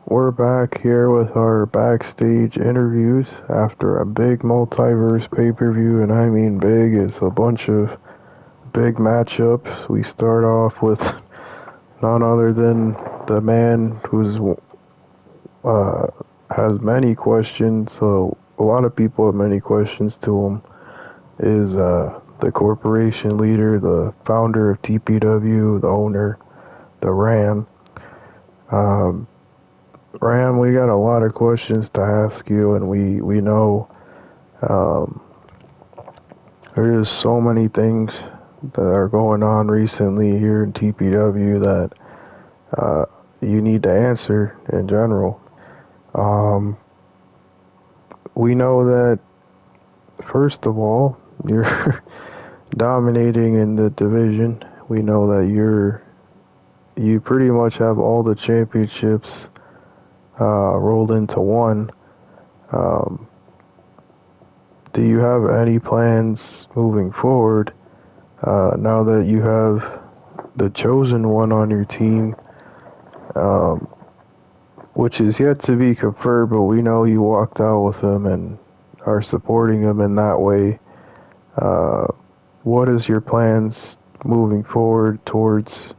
We're back here with our backstage interviews after a big multiverse pay-per-view, and I mean big. It's a bunch of big matchups. We start off with none other than the man who's uh, has many questions. So a lot of people have many questions to him. Is the corporation leader, the founder of TPW, the owner, the Ram. Um, Ram, we got a lot of questions to ask you, and we know um, there is so many things that are going on recently here in TPW that uh, you need to answer in general. Um, we know that first of all, you're dominating in the division. We know that you pretty much have all the championships rolled into one. Um, do you have any plans moving forward now that you have the chosen one on your team, um, which is yet to be confirmed, but we know you walked out with him and are supporting him in that way. Uh, what is your plans moving forward towards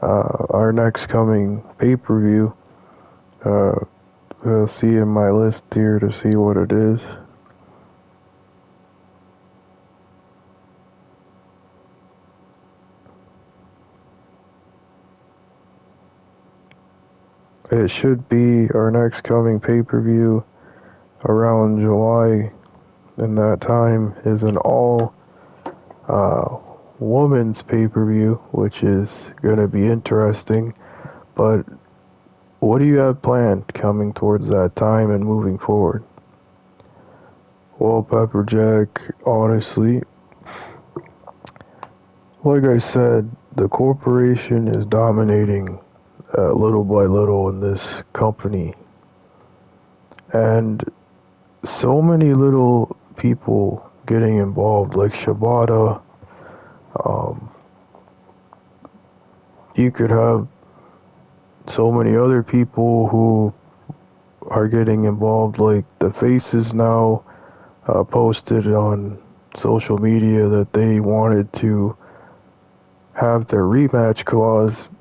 our next coming pay-per-view? Uh, we'll see in my list here to see what it is. It should be our next coming pay-per-view around July, and that time is an all uh, women's pay-per-view, which is going to be interesting. But what do you have planned coming towards that time and moving forward? Well, Pepperjack, honestly, like I said, the corporation is dominating little by little in this company. And so many little people getting involved, like Shibata. Um, you could have so many other people who are getting involved, like the faces now posted on social media that they wanted to have their rematch clause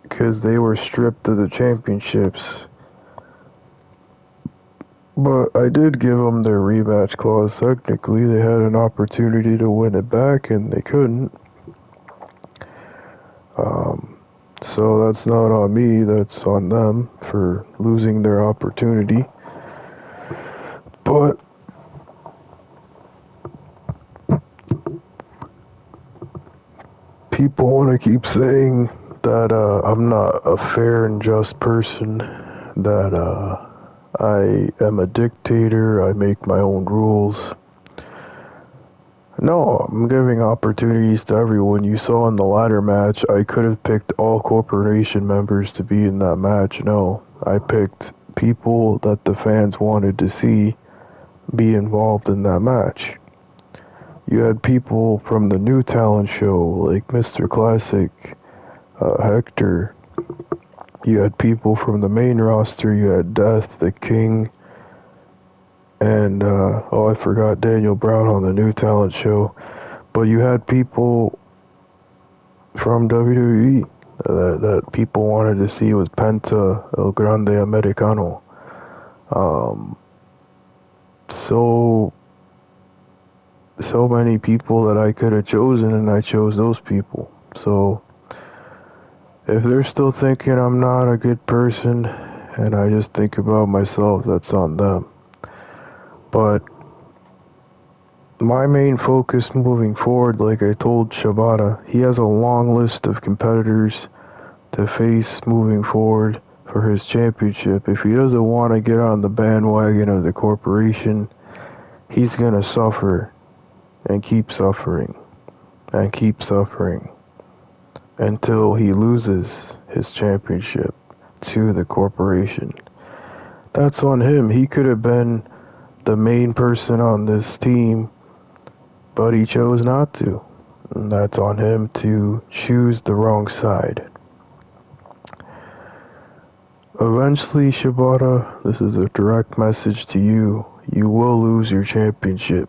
because they were stripped of the championships. But I did give them their rematch clause. Technically, they had an opportunity to win it back and they couldn't. Um, so that's not on me, that's on them for losing their opportunity. But people want to keep saying that I'm not a fair and just person, that I am a dictator, I make my own rules. No, I'm giving opportunities to everyone. You saw in the ladder match, I could have picked all corporation members to be in that match. No, I picked people that the fans wanted to see be involved in that match. You had people from the new talent show, like Mr. Classic, Hector. You had people from the main roster. You had Death, the King, and oh, I forgot Daniel Brown on the new talent show. But you had people from WWE that people wanted to see was Penta, El Grande Americano. Um, so so many people that I could have chosen, and I chose those people. So if they're still thinking I'm not a good person, and I just think about myself, that's on them. But my main focus moving forward, like I told Shibata, he has a long list of competitors to face moving forward for his championship. If he doesn't want to get on the bandwagon of the corporation, he's going to suffer and keep suffering and keep suffering until he loses his championship to the corporation. That's on him. He could have been the main person on this team, but he chose not to. And that's on him to choose the wrong side. Eventually, Shibata, this is a direct message to you. You will lose your championship.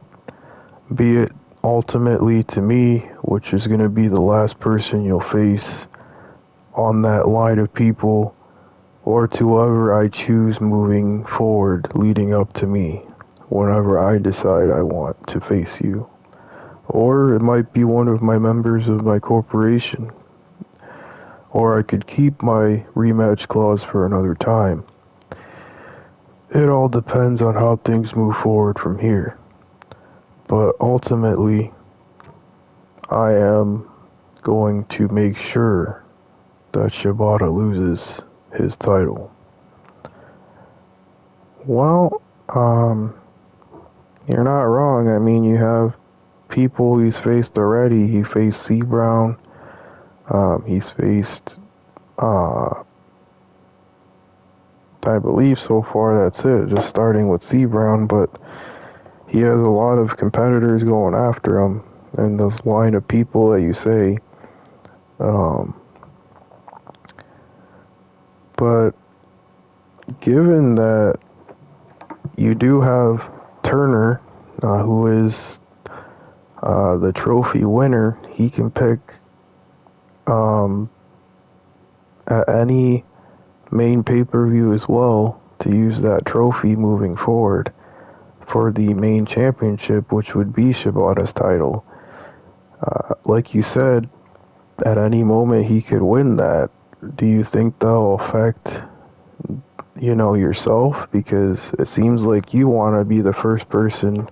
Be it ultimately to me, which is going to be the last person you'll face on that line of people, or to whoever I choose moving forward leading up to me, whenever I decide I want to face you. Or it might be one of my members of my corporation. Or I could keep my rematch clause for another time. It all depends on how things move forward from here. But ultimately, I am going to make sure that Shibata loses his title. Well, you're not wrong. I mean, you have people he's faced already. He faced C. Brown. He's faced, I believe so far that's it, just starting with C. Brown, but he has a lot of competitors going after him. And this line of people that you say, um, but given that you do have Turner, who is the trophy winner, he can pick um, at any main pay-per-view as well to use that trophy moving forward for the main championship, which would be Shibata's title. Like you said, at any moment he could win that. Do you think that'll affect, yourself? Because it seems like you want to be the first person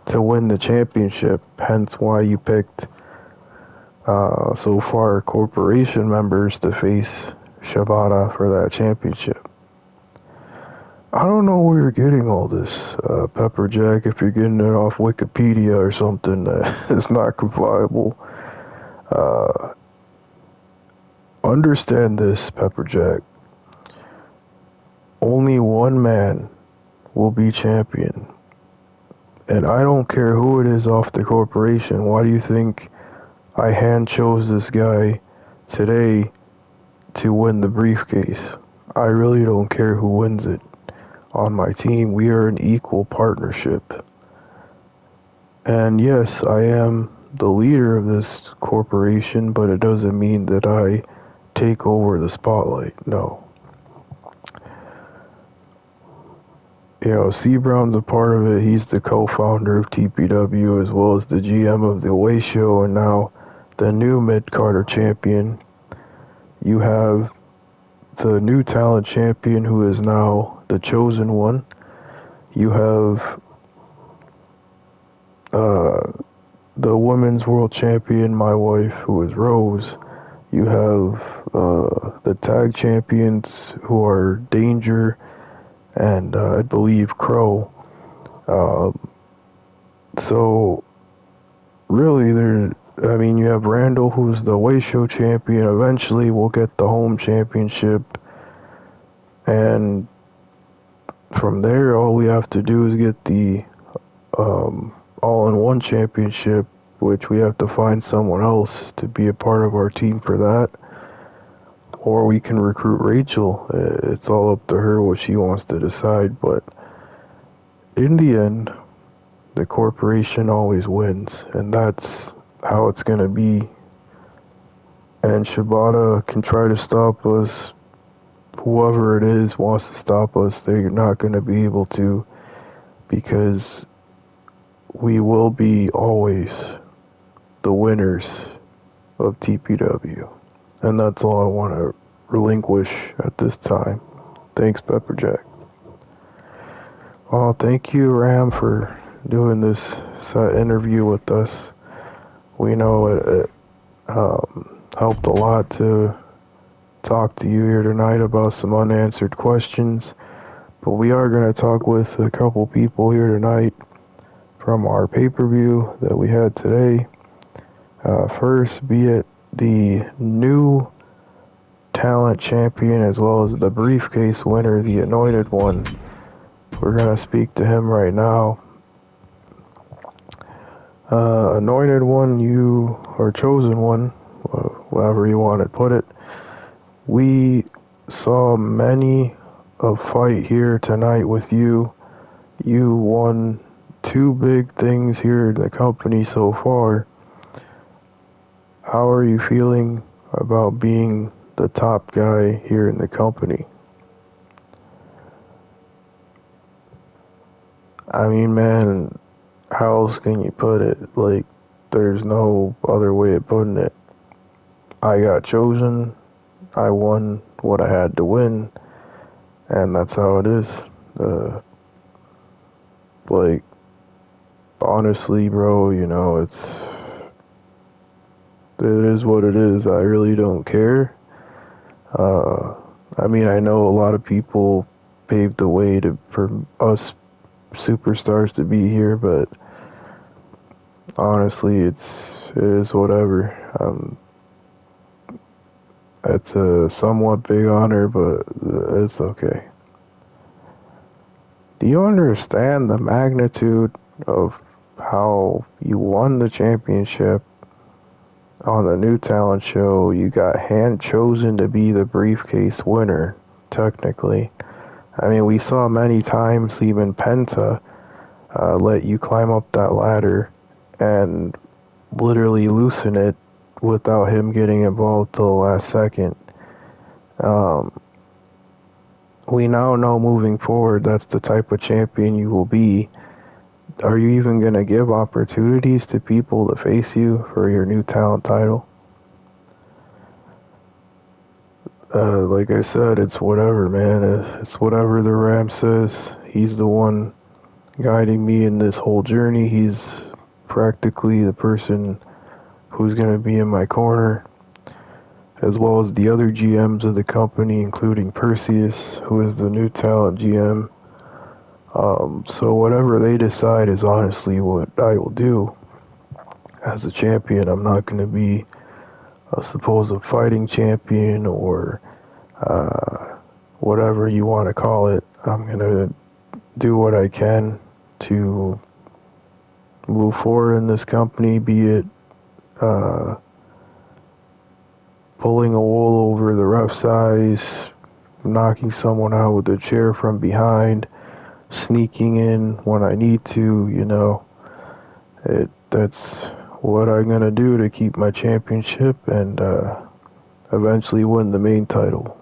to win the championship, hence why you picked so far corporation members to face Shibata for that championship. I don't know where you're getting all this, Pepperjack, if you're getting it off Wikipedia or something that is not compliable. Uh, Understand this, Pepperjack. Only one man will be champion. And I don't care who it is off the corporation. Why do you think I hand chose this guy today to win the briefcase? I really don't care who wins it. On my team, we are an equal partnership. And yes, I am the leader of this corporation, but it doesn't mean that I take over the spotlight. No. C. Brown's a part of it. He's the co-founder of TPW as well as the GM of the Away Show and now the new mid-Carter champion. You have the new talent champion who is now the chosen one. You have the women's world champion, my wife, who is Rose. You have the tag champions who are Danger and I believe Crow. So really, you have Randall, who's the Way Show champion. Eventually, we'll get the home championship, and from there, all we have to do is get the all-in-one championship, which we have to find someone else to be a part of our team for that. Or we can recruit Rachel. It's all up to her what she wants to decide, but in the end, the corporation always wins, and that's how it's gonna be. And Shibata can try to stop us. Whoever it is wants to stop us, they're not gonna be able to, because we will be always the winners of TPW. And that's all I want to relinquish at this time. Thanks, Pepperjack. Well, thank you, Ram, for doing this set interview with us. We know it helped a lot to talk to you here tonight about some unanswered questions. But we are going to talk with a couple people here tonight from our pay-per-view that we had today. First, be it the new talent champion as well as the briefcase winner, the anointed one. We're going to speak to him right now. Anointed one, you or chosen one, whatever you want to put it. We saw many a fight here tonight with you. You won two big things here in the company so far. How are you feeling about being the top guy here in the company? I mean, man, how else can you put it? Like, there's no other way of putting it. I got chosen, I won what I had to win, and that's how it is. Uh, like, honestly, bro, it is what it is. I really don't care. Uh, I mean, I know a lot of people paved the way for us superstars to be here, but honestly, it is whatever. It's a somewhat big honor, but it's okay. Do you understand the magnitude of how you won the championship on the new talent show? You got hand chosen to be the briefcase winner, technically. I mean, we saw many times even Penta let you climb up that ladder and literally loosen it without him getting involved till the last second. Um, we now know moving forward that's the type of champion you will be. Are you even going to give opportunities to people to face you for your new talent title? Like I said, it's whatever, man. It's whatever the Ram says. He's the one guiding me in this whole journey. He's practically the person who's going to be in my corner, as well as the other GMs of the company, including Perseus, who is the new talent GM. So whatever they decide is honestly what I will do as a champion. I'm not going to be a supposed fighting champion or whatever you want to call it. I'm going to do what I can to move forward in this company, be it uh, pulling a wool over the ref's eyes, knocking someone out with a chair from behind, sneaking in when I need to, that's what I'm gonna do to keep my championship and eventually win the main title.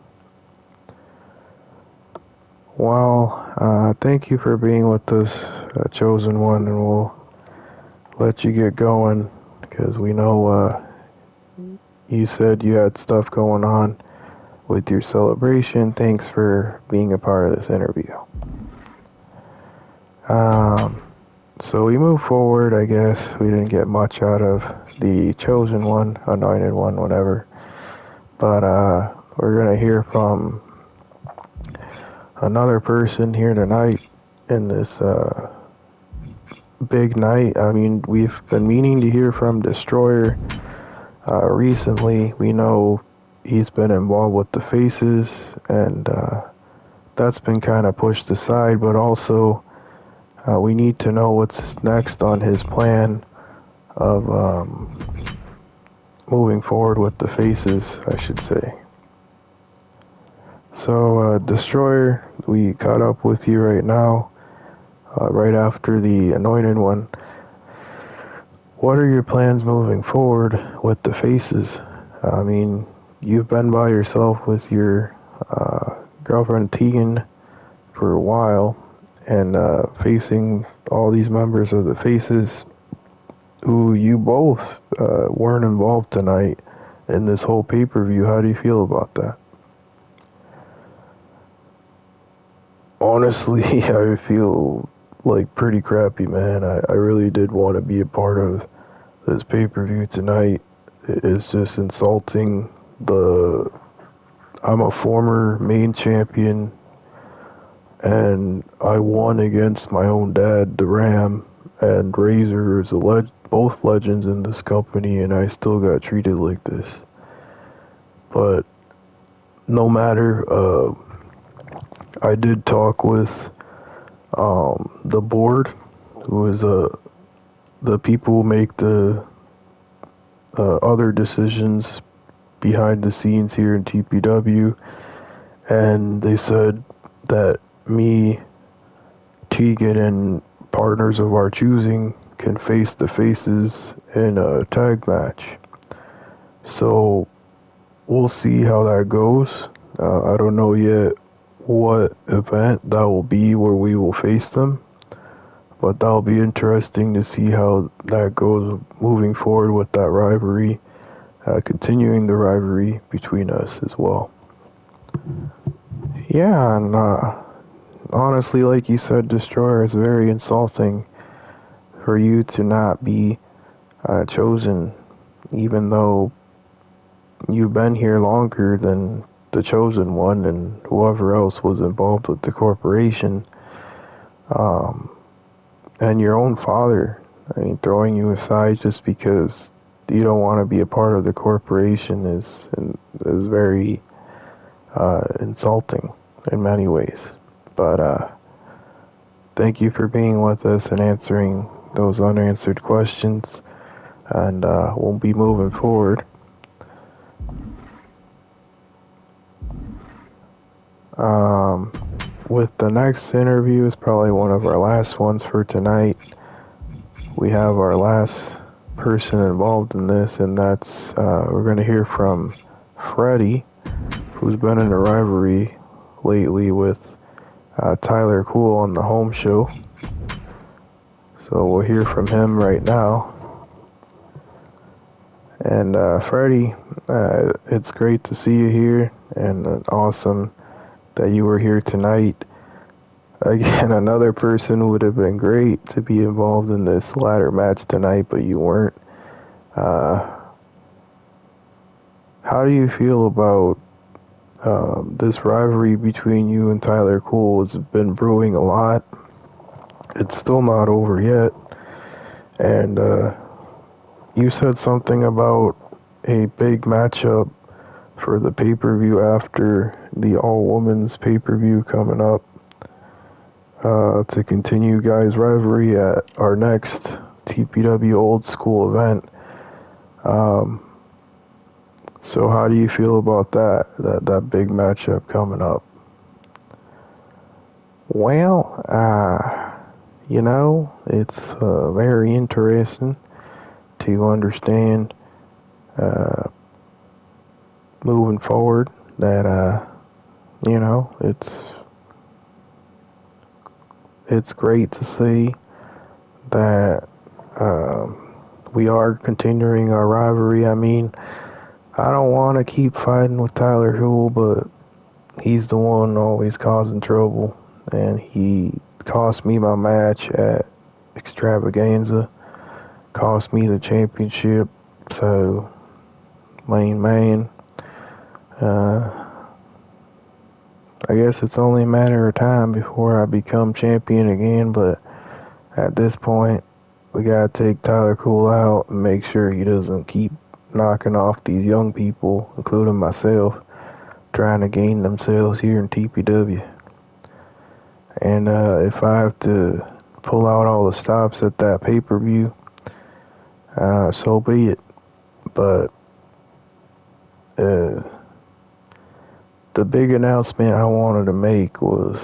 Well, thank you for being with us, Chosen One, and we'll let you get going because we know you said you had stuff going on with your celebration. Thanks for being a part of this interview. Um, so we move forward, I guess. We didn't get much out of the Chosen One, Anointed One, whatever. But we're going to hear from another person here tonight in this big night. I mean, we've been meaning to hear from Destroyer recently. We know he's been involved with the Faces, and that's been kind of pushed aside, but also we need to know what's next on his plan of moving forward with the Faces, I should say. So, Destroyer, we caught up with you right now, right after the Anointed One. What are your plans moving forward with the Faces? I mean, you've been by yourself with your girlfriend Tegan for a while, and facing all these members of the Faces who you both weren't involved tonight in this whole pay-per-view. How do you feel about that? Honestly, I feel like pretty crappy, man. I really did want to be a part of this pay-per-view tonight. It's just insulting. I'm a former main champion, and I won against my own dad, the Ram, and Razor is both legends in this company, and I still got treated like this. But no matter, I did talk with the board, who is the people who make the other decisions behind the scenes here in TPW, and they said that me, Tegan, and partners of our choosing can face the faces in a tag match. So we'll see how that goes. I don't know yet what event that will be where we will face them, but that'll be interesting to see how that goes moving forward with that rivalry, continuing the rivalry between us as well. Yeah, and honestly, like you said, Destroyer, is very insulting for you to not be chosen, even though you've been here longer than the chosen one and whoever else was involved with the corporation. Um, and your own father, I mean, throwing you aside just because you don't want to be a part of the corporation is very insulting in many ways. But thank you for being with us and answering those unanswered questions, and we'll be moving forward. Um, with the next interview is probably one of our last ones for tonight. We have our last person involved in this, and that's we're going to hear from Freddy, who's been in a rivalry lately with Tyler Cool on the home show. So we'll hear from him right now. And Freddie, it's great to see you here, and awesome that you were here tonight. Again, another person would have been great to be involved in this ladder match tonight, but you weren't. Uh, how do you feel about this rivalry between you and Tyler Cool? It's been brewing a lot. It's still not over yet. And you said something about a big matchup for the pay-per-view after the all-women's pay-per-view coming up to continue guys' rivalry at our next TPW Old School event. So how do you feel about that big matchup coming up? Well, it's very interesting to understand moving forward that it's great to see that we are continuing our rivalry. I mean, I don't want to keep fighting with Tyler Hool, but he's the one always causing trouble, and he cost me my match at Extravaganza, cost me the championship. So, main man, uh, I guess it's only a matter of time before I become champion again, but at this point, we gotta take Tyler Cool out and make sure he doesn't keep knocking off these young people, including myself, trying to gain themselves here in TPW. And if I have to pull out all the stops at that pay-per-view, so be it. But uh, the big announcement I wanted to make was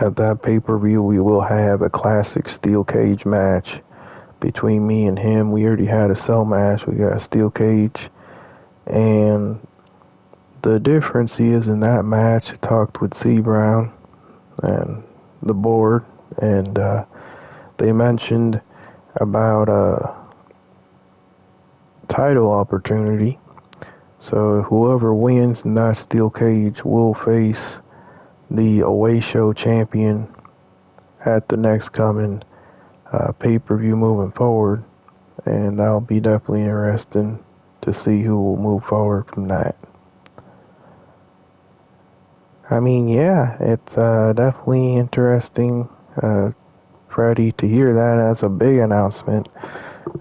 at that pay-per-view we will have a classic steel cage match between me and him. We already had a cell match. We got a steel cage. And the difference is in that match, I talked with C. Brown and the board, and they mentioned about a title opportunity. So whoever wins in that steel cage will face the away show champion at the next coming pay-per-view moving forward, and that'll be definitely interesting to see who will move forward from that. I mean, yeah, it's definitely interesting, Freddie, to hear that as a big announcement.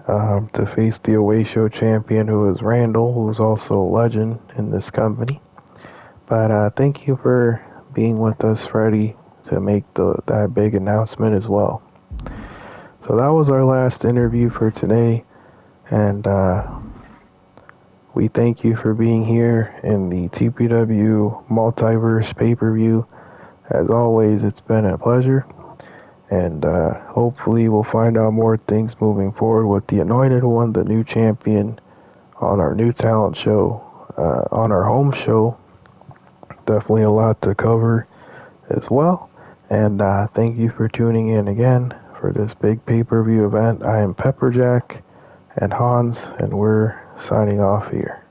To face the away show champion, who is Randall, who's also a legend in this company. But thank you for being with us, Freddie, to make that big announcement as well. So that was our last interview for today, and We thank you for being here in the TPW Multiverse pay-per-view. As always, it's been a pleasure, and hopefully we'll find out more things moving forward with the Anointed One, the new champion, on our new talent show, on our home show. Definitely a lot to cover as well. And thank you for tuning in again for this big pay-per-view event. I am Pepperjack and Hans, and we're signing off here.